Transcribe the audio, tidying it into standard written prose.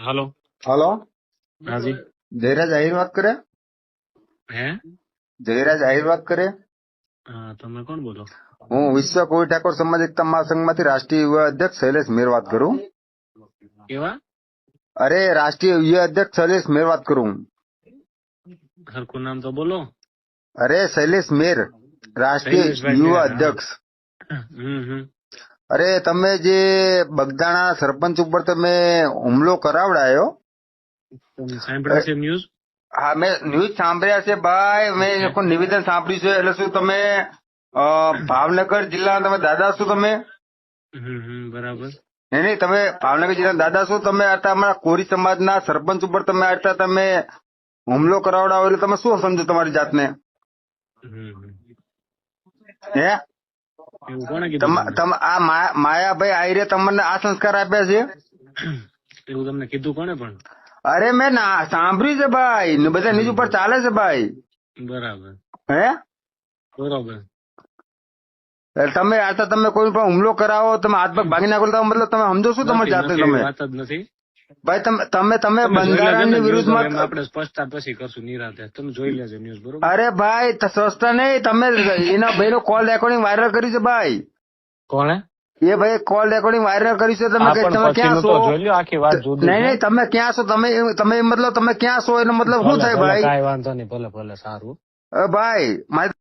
હાલો. Hello, હાજી. જયરાજ આહિર વાત કરે? હે? જયરાજ આહિર વાત કરે? હા, તમે કોણ બોલો? હું વિશ્વ કોળી ઠાકોર સમાજ એકતા મહાસંઘમાંથી રાષ્ટ્રીય યુવા અધ્યક્ષ શૈલેષ મેર વાત કરું. કેવા? અરે, રાષ્ટ્રીય યુવા અધ્યક્ષ શૈલેષ મેર વાત કરું. હરખું નામ તો બોલો. અરે, શૈલેષ મેર, રાષ્ટ્રીય શૈલેષભાઈ યુવા મેર, હા. અધ્યક્ષ. હમ. અરે, તમે જે બગદાણા સરપંચ ઉપર તમે હુમલો કરાવડાયો. તમે સાંભળ્યા છે ન્યૂઝ? હા, મેં ન્યૂઝ સાંભળ્યા છે ભાઈ. મેં આખું નિવેદન સાંભળ્યું છે. એટલે શું તમે ભાવનગર જિલ્લાના તમે દાદા છો તમે? બરાબર. નહીં, તમે ભાવનગર જિલ્લાના દાદા છો. તમે હતા અમારા કોરી સમાજના સરપંચ ઉપર તમે હતા તમે હુમલો કરાવડાવો એટલે તમે શું સમજો તમારી જાતને? હે? એવું કોણે કીધું તમને? આ માયાભાઈ આહિરે તમને આ સંસ્કાર આપ્યા છે? એવું તમને કીધું કોણે પણ? અરે, મેં સાંભળ્યું છે ભાઈ. બધા ન્યૂઝ ઉપર ચાલે છે ભાઈ. બરાબર. હે? બરોબર. તમે આતા તમે કોઈ પણ હુમલો કરાવો, તમે હાથ પગ ભાગી નાખો, મતલબ તમે સમજો શું તમારી જાતને? તમે વાત જ નથી ભાઈ, તમે બંધારણની બંધારણની વિરુદ્ધમાં આપણે સ્પષ્ટતા પછી કરશું નિરાંતે. તમે જોઈ લેજો ન્યૂઝ. બરોબર. અરે ભાઈ, સસ્તા નહીં. તમે એના ભાઈનો કોલ રેકોર્ડિંગ વાયરલ કર્યું છે ભાઈ. કોણે? એ ભાઈ કોલ રેકોર્ડિંગ વાયરલ કર્યું છે. તમે ક્યાં છો? આખી વાત જોઈ. નહીં, તમે ક્યાં છો? તમે મતલબ તમે ક્યાં છો એનો મતલબ શું થાય ભાઈ? કાંઈ વાંધો નહીં. ભલે સારું. ભાઈ મારે